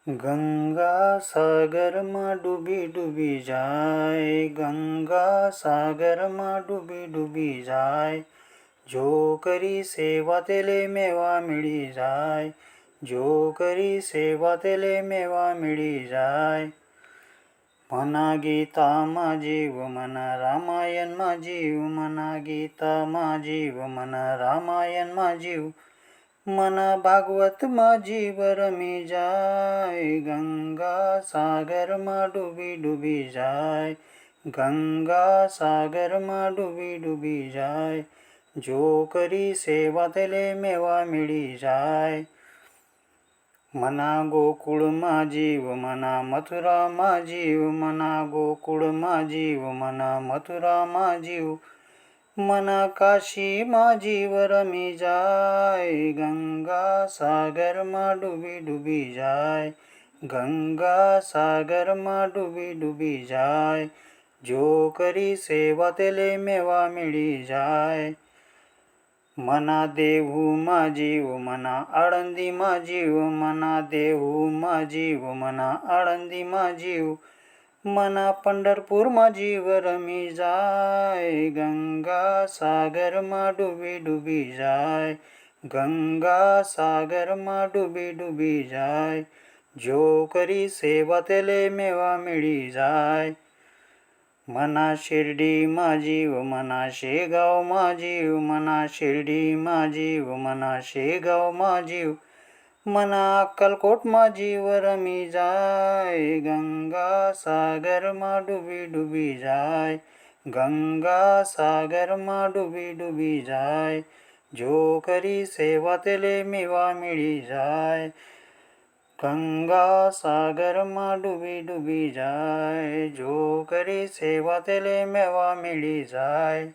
ગંગા સાગરમાં ડૂબી ડૂબી જાય, ગંગા સાગરમાં ડૂબી ડૂબી જાય. જો કરી સેવા તેલે મેવા મળી જાય, જો કરી સેવા તેલે મેવા મળી જાય. મના ગીતામાં જીવ, મના રામાયણમાં જીવ, મના ગીતામાં જીવ, મના રામાયણમાં જીવ. મના ભાગવતમાં જીવ રમી જાય, ગંગા સાગરમાં ડૂબી ડૂબી જાય, ગંગા સાગરમાં ડૂબી ડૂબી જાય. જો કરી સેવા તેલે મેવા મળી જાય. મના ગોકુળમાં જીવ, મના મથુરામાં જીવ, મના ગોકુળમાં જીવ, મના મથુરામાં જીવ. મના કાશીમાં જીવ રમી જાય, ગંગા સાગરમાં ડૂબી ડૂબી જાય, ગંગા સાગરમાં ડૂબી ડૂબી જાય. જો કરી સેવા તેલે મેવા મળી જાય. મના દેવુમાં જીવ, મના આળંદીમાં જીવ, મના દેવુમાં જીવ, મના આળંદીમાં જીવ. મના પંઢરપુરમાં જીવ રમી જાય, ગંગા સાગરમાં ડૂબી ડૂબી જાય, ગંગા સાગરમાં ડૂબી ડૂબી જાય. જો કરી સેવા તેલે મેવા મળી જાય. મના શિરડીમાં જીવ, મના શેગાવમાં જીવ, મના શિરડીમાં જીવ, મના શેગાવમાં જીવ. મના અક્કલકોટમાં જીવ રમી જાય, ગંગા સાગરમાં ડૂબી ડૂબી જાય, ગંગા સાગરમાં ડૂબી ડૂબી જાય. જો કરી સેવા તેલે મેવા મળી જાય. ગંગા સાગરમાં ડૂબી ડૂબી જાય, જો કરી સેવા તેલે મેવા મળી જાય.